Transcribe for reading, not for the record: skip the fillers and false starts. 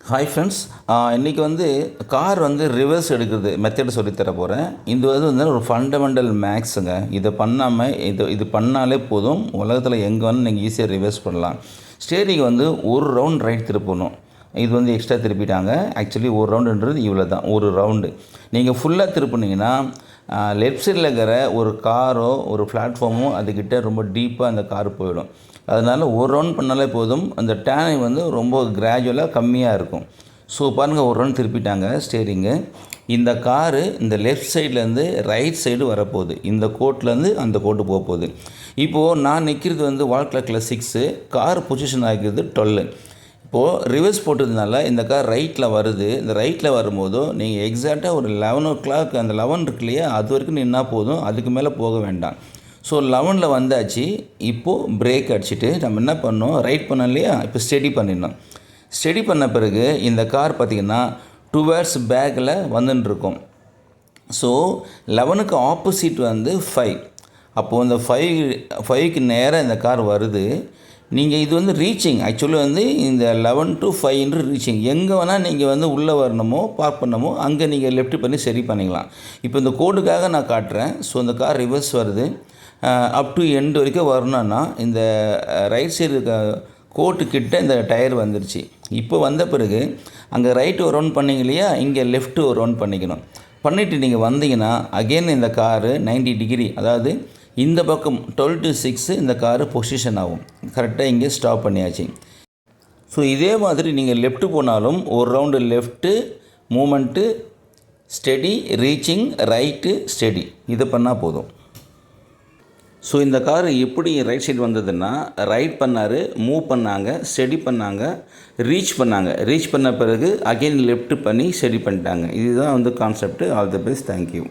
Hi friends, இன்றைக்கி car reverse எடுக்கிறது method சொல்லித்தர போகிறேன். இது ஒரு ஃபண்டமெண்டல் மேக்ஸுங்க. இதை பண்ணாமல் இது பண்ணாலே போதும், உலகத்தில் எங்கே நீங்கள் ஈஸியாக ரிவர்ஸ் பண்ணலாம். ஸ்டேரிங் ஒரு ரவுண்ட் ரைட் திருப்பணும். இது எக்ஸ்ட்ரா திருப்பிட்டாங்க. ஆக்சுவலி ஒரு ரவுண்டுன்றது இவ்வளோ தான், ஒரு ரவுண்டு. நீங்கள் ஃபுல்லாக திருப்பினீங்கன்னா லெஃப்ட் சைடில் இருக்கிற ஒரு காரோ ஒரு பிளாட்ஃபார்மோ அதுக்கிட்ட ரொம்ப டீப்பாக அந்த கார் போயிடும். அதனால் ஒரு ரவுண்ட் பண்ணாலே போதும், அந்த டேர்னிங் ரொம்ப கிராஜுவலாக கம்மியாக இருக்கும். ஸோ பாருங்கள், ஒரு ரவுண்ட் திருப்பிட்டாங்க ஸ்டேரிங்கு. இந்த காரு இந்த லெஃப்ட் சைட்லேருந்து ரைட் சைடு வரப்போகுது. இந்த கோட்லேருந்து அந்த கோட்டு போக போகுது. இப்போது நான் நிற்கிறது வால் கிளாக்கில் 6, கார் பொசிஷன் ஆகிக்கிறது 12. இப்போது ரிவர்ஸ் போட்டதுனால இந்த கார் ரைட்டில் வருது. இந்த ரைட்டில் வரும்போதோ நீங்கள் எக்ஸாக்டாக ஒரு 11 o'clock, அந்த 11 இருக்கு இல்லையா, அது வரைக்கும் நின்னா போதும், அதுக்கு மேலே போக வேண்டாம். ஸோ 11 வந்தாச்சு. இப்போது பிரேக் அடிச்சுட்டு நம்ம என்ன பண்ணோம், ரைட் பண்ணோம் இல்லையா, இப்போ ஸ்டெடி பண்ணிடணும். ஸ்டெடி பண்ண பிறகு இந்த கார் பார்த்திங்கன்னா டுவர்ட்ஸ் பேக்கில் வந்துட்டுருக்கோம். ஸோ 11க்கு ஆப்போசிட் 5. அப்போது இந்த 5க்கு நேராக இந்த கார் வருது. நீங்கள் இது ரீச்சிங், ஆக்சுவலி இந்த 11 to 5 ரீச்சிங். எங்கே வேணால் நீங்கள் உள்ளே வரணுமோ பார்க் பண்ணணுமோ அங்கே நீங்கள் லெஃப்ட் பண்ணி சரி பண்ணிக்கலாம். இப்போ இந்த கோடுக்காக நான் காட்டுறேன். ஸோ இந்த கார் ரிவர்ஸ் வருது. அப் டு எண்டு வரைக்கும் வரணுன்னா இந்த ரைட் சைடு கோட்டுக்கிட்ட இந்த டயர் வந்துருச்சு. இப்போ வந்த பிறகு அங்கே ரைட்டு ஒரு ரவுண்ட் பண்ணிங்க இல்லையா, இங்கே லெஃப்ட்டு ஒரு ரவுண்ட் பண்ணிக்கணும். பண்ணிவிட்டு நீங்கள் வந்தீங்கன்னா அகெயின் இந்த காரு 90 டிகிரி, அதாவது இந்த பக்கம் 12 to 6 இந்த காரு பொசிஷன் ஆகும். கரெக்டாக இங்கே ஸ்டாப் பண்ணியாச்சு. ஸோ இதே மாதிரி நீங்கள் லெஃப்ட்டு போனாலும் ஒரு round left moment, steady, reaching, right, steady, இதை பண்ணால் போதும். ஸோ இந்த கார் எப்படி ரைட் சைடு வந்ததுன்னா, ரைட் பண்ணார், மூவ் பண்ணாங்க, ஸ்டெடி பண்ணாங்க, ரீச் பண்ணாங்க. ரீச் பண்ண பிறகு அகெயின் லெஃப்ட் பண்ணி ஸ்டெடி பண்ணிட்டாங்க. இதுதான் concept. All the best. Thank you.